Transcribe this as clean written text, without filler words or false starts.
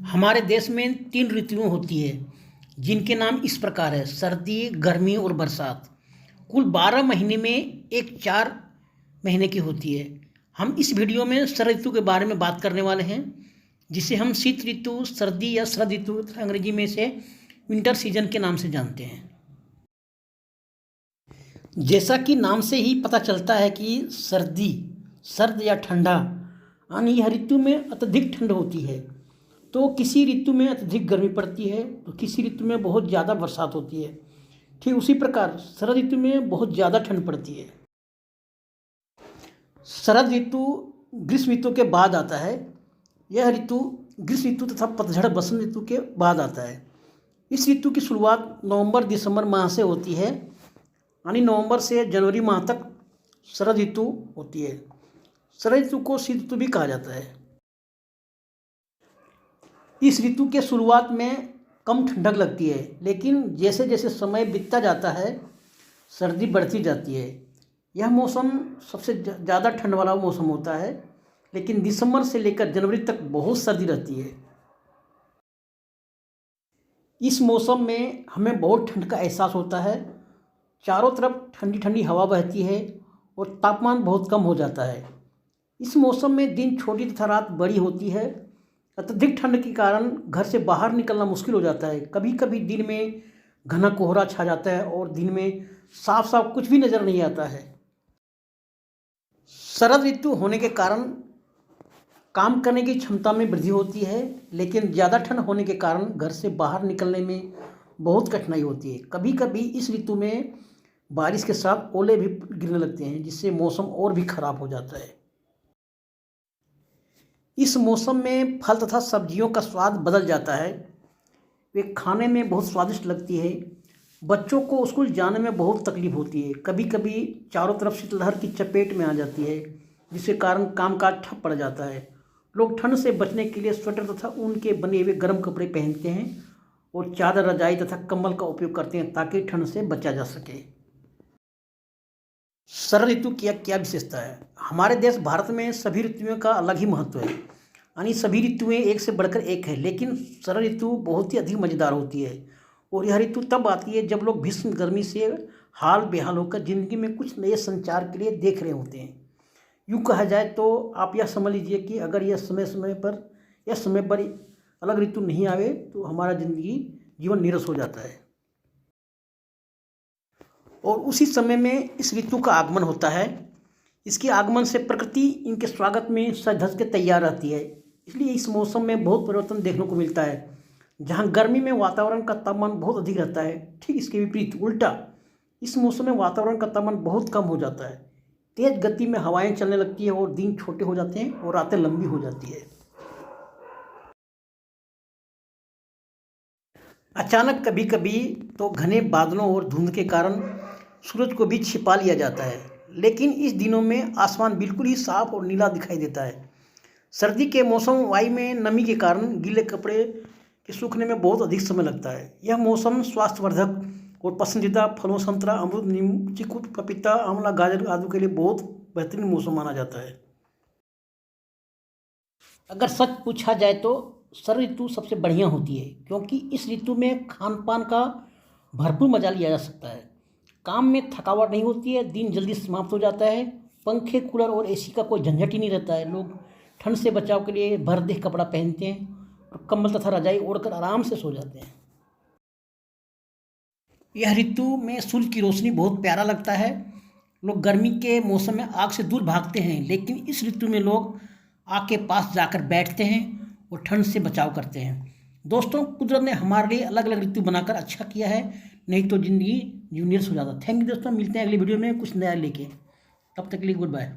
हमारे देश में 3 ऋतुएं होती है जिनके नाम इस प्रकार है: सर्दी, गर्मी और बरसात। कुल 12 महीने में एक 4 महीने की होती है। हम इस वीडियो में शरद ऋतु के बारे में बात करने वाले हैं, जिसे हम शीत ऋतु, सर्दी या शरद ऋतु अंग्रेजी में से विंटर सीजन के नाम से जानते हैं। जैसा कि नाम से ही पता चलता है कि सर्दी, सर्द या ठंडा, यानी यह ऋतु में अत्यधिक ठंड होती है। तो किसी ऋतु में अत्यधिक गर्मी पड़ती है तो किसी ऋतु में बहुत ज़्यादा बरसात होती है। ठीक उसी प्रकार शरद ऋतु में बहुत ज़्यादा ठंड पड़ती है। शरद ऋतु ग्रीष्म ऋतु के बाद आता है। यह ऋतु ग्रीष्म ऋतु तथा पतझड़ बसंत ऋतु के बाद आता है। इस ऋतु की शुरुआत नवंबर दिसंबर माह से होती है, यानी नवंबर से जनवरी माह तक शरद ऋतु होती है। शरद ऋतु को शीत ऋतु भी कहा जाता है। इस ऋतु के शुरुआत में कम ठंडक लगती है, लेकिन जैसे जैसे समय बीतता जाता है सर्दी बढ़ती जाती है। यह मौसम सबसे ज़्यादा ठंड वाला मौसम होता है, लेकिन दिसंबर से लेकर जनवरी तक बहुत सर्दी रहती है। इस मौसम में हमें बहुत ठंड का एहसास होता है। चारों तरफ ठंडी ठंडी हवा बहती है और तापमान बहुत कम हो जाता है। इस मौसम में दिन छोटी तथा रात बड़ी होती है। अत्यधिक ठंड के कारण घर से बाहर निकलना मुश्किल हो जाता है। कभी कभी दिन में घना कोहरा छा जाता है और दिन में साफ साफ कुछ भी नज़र नहीं आता है। शरद ऋतु होने के कारण काम करने की क्षमता में वृद्धि होती है, लेकिन ज़्यादा ठंड होने के कारण घर से बाहर निकलने में बहुत कठिनाई होती है। कभी कभी इस ऋतु में बारिश के साथ ओले भी गिरने लगते हैं, जिससे मौसम और भी खराब हो जाता है। इस मौसम में फल तथा सब्जियों का स्वाद बदल जाता है। वे खाने में बहुत स्वादिष्ट लगती है। बच्चों को स्कूल जाने में बहुत तकलीफ होती है। कभी कभी चारों तरफ शीतलहर की चपेट में आ जाती है, जिसके कारण कामकाज ठप पड़ जाता है। लोग ठंड से बचने के लिए स्वेटर तथा ऊन के बने हुए गर्म कपड़े पहनते हैं और चादर, रजाई तथा कंबल का उपयोग करते हैं ताकि ठंड से बचा जा सके। शरद ऋतु की क्या विशेषता है? हमारे देश भारत में सभी ऋतुओं का अलग ही महत्व है, यानी सभी ऋतुएं एक से बढ़कर एक है, लेकिन शरद ऋतु बहुत ही अधिक मज़ेदार होती है। और यह ऋतु तब आती है जब लोग भीषण गर्मी से हाल बेहाल होकर ज़िंदगी में कुछ नए संचार के लिए देख रहे होते हैं। यूँ कहा जाए तो आप यह समझ लीजिए कि अगर यह समय पर अलग ऋतु नहीं आवे तो हमारा जीवन नीरस हो जाता है। और उसी समय में इस ऋतु का आगमन होता है। इसके आगमन से प्रकृति इनके स्वागत में सज धज के तैयार रहती है। इसलिए इस मौसम में बहुत परिवर्तन देखने को मिलता है। जहाँ गर्मी में वातावरण का तापमान बहुत अधिक रहता है, ठीक इसके विपरीत उल्टा इस मौसम में वातावरण का तापमान बहुत कम हो जाता है। तेज गति में हवाएं चलने लगती है और दिन छोटे हो जाते हैं और रातें लंबी हो जाती है। अचानक कभी कभी तो घने बादलों और धुंध के कारण सूरज को भी छिपा लिया जाता है, लेकिन इस दिनों में आसमान बिल्कुल ही साफ और नीला दिखाई देता है। सर्दी के मौसम वायु में नमी के कारण गीले कपड़े के सूखने में बहुत अधिक समय लगता है। यह मौसम स्वास्थ्यवर्धक और पसंदीदा फलों संतरा, अमरूद, नींबू, चीकू, पपीता, आंवला, गाजर आदि के लिए बहुत बेहतरीन मौसम माना जाता है। अगर सच पूछा जाए तो शरद ऋतु सबसे बढ़िया होती है, क्योंकि इस ऋतु में खान पान का भरपूर मजा लिया जा सकता है। काम में थकावट नहीं होती है, दिन जल्दी समाप्त हो जाता है। पंखे, कूलर और एसी का कोई झंझट ही नहीं रहता है। लोग ठंड से बचाव के लिए भर देह कपड़ा पहनते हैं और कंबल तथा रजाई ओढ़कर आराम से सो जाते हैं। यह ऋतु में सूर्य की रोशनी बहुत प्यारा लगता है। लोग गर्मी के मौसम में आग से दूर भागते हैं, लेकिन इस ऋतु में लोग आग के पास जाकर बैठते हैं और ठंड से बचाव करते हैं। दोस्तों, कुदरत ने हमारे लिए अलग अलग ऋतु बनाकर अच्छा किया है, नहीं तो ज़िंदगी नीरस हो जाता। थैंक यू दोस्तों, मिलते हैं अगली वीडियो में कुछ नया लेके। तब तक के लिए गुड बाय।